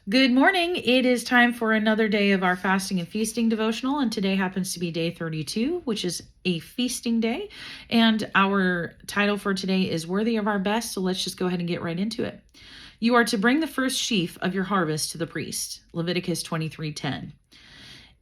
Good morning. It is time for another day of our fasting and feasting devotional, and today happens to be day 32, which is a feasting day. And our title for today is Worthy of Our Best, so let's just go ahead and get right into it. You are to bring the first sheaf of your harvest to the priest. Leviticus 23:10.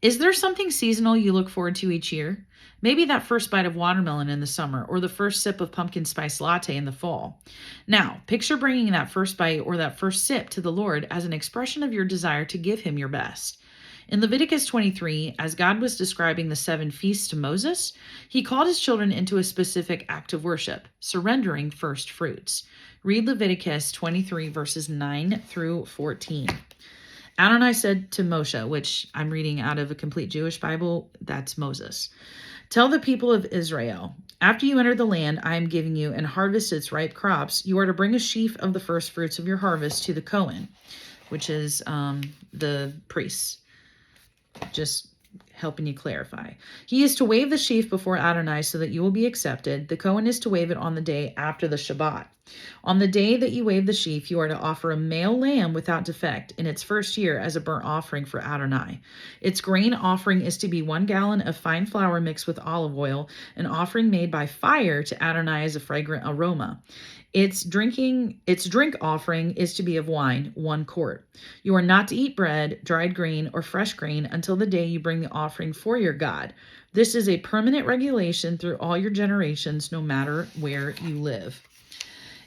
Is there something seasonal you look forward to each year? Maybe that first bite of watermelon in the summer or the first sip of pumpkin spice latte in the fall. Now, picture bringing that first bite or that first sip to the Lord as an expression of your desire to give him your best. In Leviticus 23, as God was describing the 7 feasts to Moses, he called his children into a specific act of worship, surrendering first fruits. Read Leviticus 23, verses 9 through 14. Adonai said to Moshe, which I'm reading out of a complete Jewish Bible, that's Moses, tell the people of Israel, after you enter the land I am giving you and harvest its ripe crops, you are to bring a sheaf of the first fruits of your harvest to the Cohen, which is the priest. Just helping you clarify. He is to wave the sheaf before Adonai so that you will be accepted. The Cohen is to wave it on the day after the Shabbat. On the day that you wave the sheaf, you are to offer a male lamb without defect in its first year as a burnt offering for Adonai. Its grain offering is to be 1 gallon of fine flour mixed with olive oil, an offering made by fire to Adonai as a fragrant aroma. Its drink offering is to be of wine, 1 quart. You are not to eat bread, dried grain, or fresh grain until the day you bring the offering for your God. This is a permanent regulation through all your generations, no matter where you live.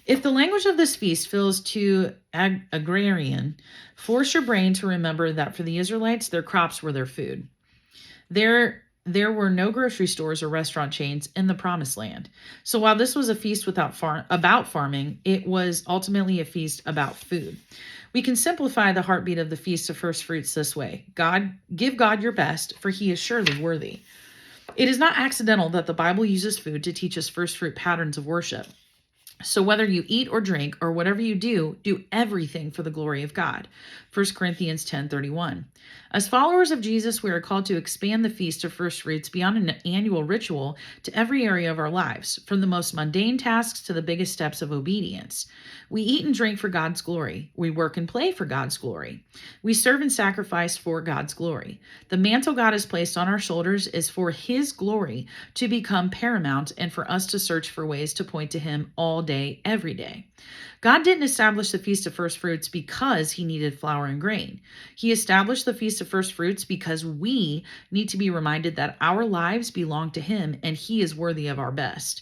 If the language of this feast feels too agrarian, force your brain to remember that for the Israelites, their crops were their food. There were no grocery stores or restaurant chains in the Promised Land. So while this was a feast about farming, it was ultimately a feast about food. We can simplify the heartbeat of the Feast of First Fruits this way. Give God your best, for he is surely worthy. It is not accidental that the Bible uses food to teach us first fruit patterns of worship. So whether you eat or drink or whatever you do everything for the glory of God. 1 Corinthians 10:31. As followers of Jesus, we are called to expand the Feast of First Fruits beyond an annual ritual to every area of our lives, from the most mundane tasks to the biggest steps of obedience. We eat and drink for God's glory. We work and play for God's glory. We serve and sacrifice for God's glory. The mantle God has placed on our shoulders is for his glory to become paramount and for us to search for ways to point to him all day, every day. God didn't establish the Feast of First Fruits because he needed flour and grain. He established the Feast of First Fruits because we need to be reminded that our lives belong to him and he is worthy of our best.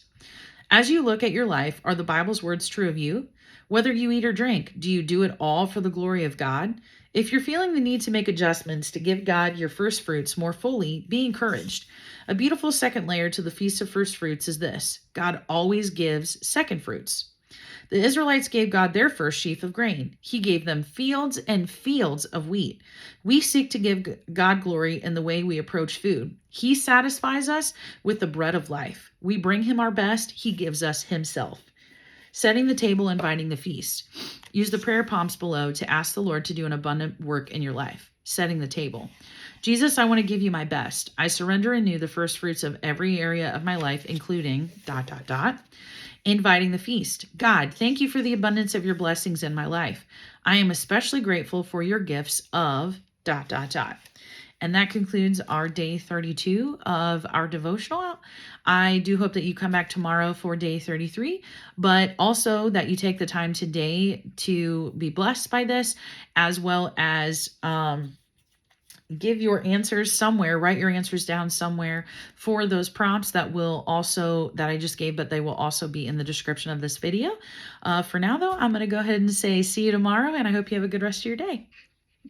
As you look at your life, are the Bible's words true of you? Whether you eat or drink, do you do it all for the glory of God? If you're feeling the need to make adjustments to give God your first fruits more fully, be encouraged. A beautiful second layer to the Feast of First Fruits is this: God always gives second fruits. The Israelites gave God their first sheaf of grain. He gave them fields and fields of wheat. We seek to give God glory in the way we approach food. He satisfies us with the bread of life. We bring him our best. He gives us himself. Setting the table, inviting the feast. Use the prayer prompts below to ask the Lord to do an abundant work in your life. Setting the table. Jesus, I want to give you my best. I surrender anew the first fruits of every area of my life, including ... Inviting the feast. God, thank you for the abundance of your blessings in my life. I am especially grateful for your gifts of ... And that concludes our day 32 of our devotional. I do hope that you come back tomorrow for day 33, but also that you take the time today to be blessed by this, as well as give your answers somewhere, write your answers down somewhere for those prompts that I just gave, but they will also be in the description of this video. For now, though, I'm going to go ahead and say see you tomorrow, and I hope you have a good rest of your day.